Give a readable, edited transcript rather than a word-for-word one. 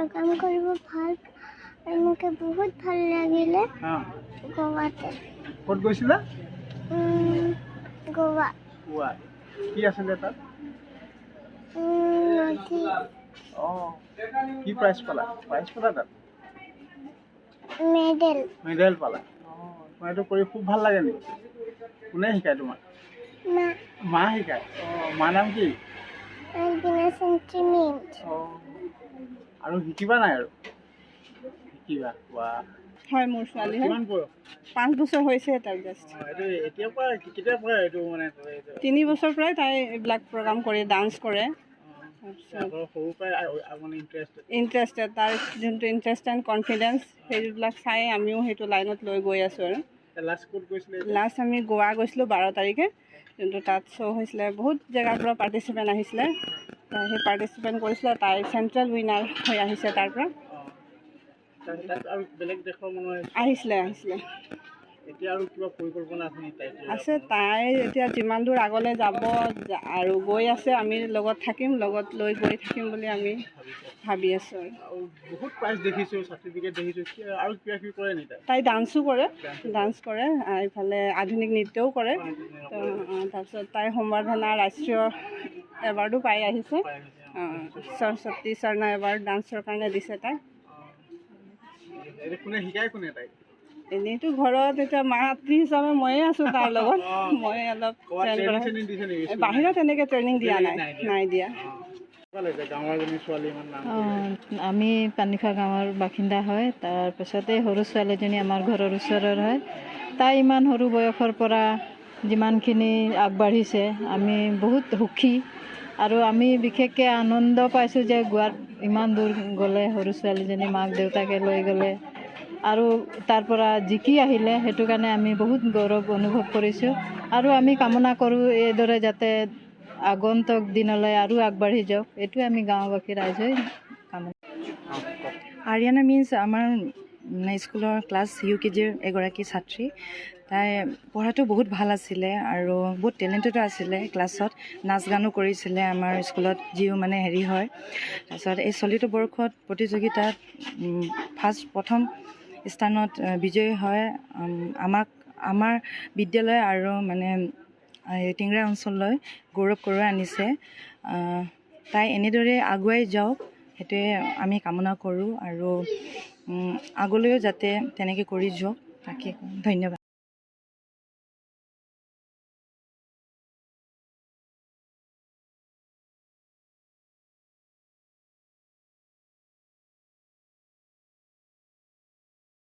Programme কৰিব ভাল এনেকৈ বহুত ভাল লাগিলে গোৱাতে। ক'ত গৈছিলা? গোৱা। গোৱা কি আছিলে তাত? নদী। কি প্ৰাইজ পালা? তাত মেডেল পালা। তোমাৰ এইটো কৰি খুব ভাল লাগে নেকি? কোনে শিকায় তোমাক? মা শিকায়। মাৰ নাম কি? আৰু শিকিবা নাই? আৰু শিকিবা। হয়, মোৰ ছোৱালী হয়। কিমান বয়স? 5 বছৰ হৈছে তাৰ জাষ্ট। এইটো এতিয়াৰ পৰা কেতিয়াৰ পৰা এইটো মানে 3 বছৰ পৰাই তাই এইবিলাক প্ৰগ্ৰাম কৰে, ডান্স কৰে। সৰুৰ পৰাই মানে ইণ্টাৰেষ্টেড, তাৰ যোনটো ইণ্টাৰেষ্ট এণ্ড কনফিডেঞ্চ সেইবিলাক চাই আমিও সেইটো লাইনত লৈ গৈ আছোঁ। আৰু লাষ্ট আমি গোৱা গৈছিলোঁ 12 তাৰিখে, যোনটো তাত শ্ব' হৈছিলে। বহুত জেগাৰ পৰা পাৰ্টিচিপেণ্ট আহিছিলে। সেই পাৰ্টিচিপেণ্ট কৰিছিলে, তাই চেণ্ট্ৰেল উইনাৰ হৈ আহিছে তাৰ পৰা। আহিছিলে। এতিয়া আৰু কিবা পৰিকল্পনা আছে নেকি? আছে, তাই এতিয়া যিমান দূৰ আগলৈ যাব আৰু গৈ আছে, আমি লগত থাকিম, লগত লৈ গৈ থাকিম বুলি আমি ভাবি আছোঁ। আৰু বহুত প্ৰাইজ দেখিছোঁ, চাৰ্টিফিকেট দেখিছোঁ, আৰু কিবা কিবি কৰে নেকি? তাই ডান্স কৰে, ইফালে আধুনিক নৃত্যও কৰে। তাৰপিছত তাই সম্বৰ্ধনা ৰাষ্ট্ৰীয় এৱাৰ্ডো পাই আহিছে। সৰস্বতী স্বৰ্ণ এৱাৰ্ড ডান্সৰ কাৰণে দিছে তাই। এনেইতো ঘৰত এতিয়া মাতৃ হিচাপে ময়ে আছোঁ তাৰ লগত। মই অলপ বাহিৰত এনেকৈ ট্ৰেইনিং দিয়া নাই দিয়া। আমি পানীখোৱা গাঁৱৰ বাসিন্দা হয়। তাৰপিছতে সৰু ছোৱালীজনী আমাৰ ঘৰৰ ওচৰৰ হয়। তাই ইমান সৰু বয়সৰ পৰা যিমানখিনি আগবাঢ়িছে, আমি বহুত সুখী। আৰু আমি বিশেষকৈ আনন্দ পাইছোঁ যে গোৱাত ইমান দূৰ গ'লে, সৰু ছোৱালীজনী মাক দেউতাকে লৈ গ'লে আৰু তাৰ পৰা জিকি আহিলে। সেইটো কাৰণে আমি বহুত গৌৰৱ অনুভৱ কৰিছোঁ। আৰু আমি কামনা কৰোঁ এইদৰে যাতে আগন্তুক দিনলৈ আৰু আগবাঢ়ি যাওক। এইটোৱে আমি গাঁওবাসী ৰাইজে কামনা। আৰিয়ানা মিন্স আমাৰ স্কুলৰ ক্লাছ UKGৰ এগৰাকী ছাত্ৰী। তাই পঢ়াটো বহুত ভাল আছিলে আৰু বহুত টেলেণ্টেডো আছিলে। ক্লাছত নাচ গানো কৰিছিলে আমাৰ স্কুলত, যিও মানে হয়। তাৰপিছত এই চলিত বৰ্ষত প্ৰতিযোগিতাত প্ৰথম স্থানত বিজয়ী হয়। আমাৰ বিদ্যালয় আৰু মানে টিংৰা অঞ্চললৈ গৌৰৱ কঢ়িয়াই আনিছে। তাই এনেদৰে আগুৱাই যাওক, সেইটোৱে আমি কামনা কৰোঁ। আৰু আগলৈও যাতে তেনেকৈ কৰি যাওক, তাকে ধন্যবাদ।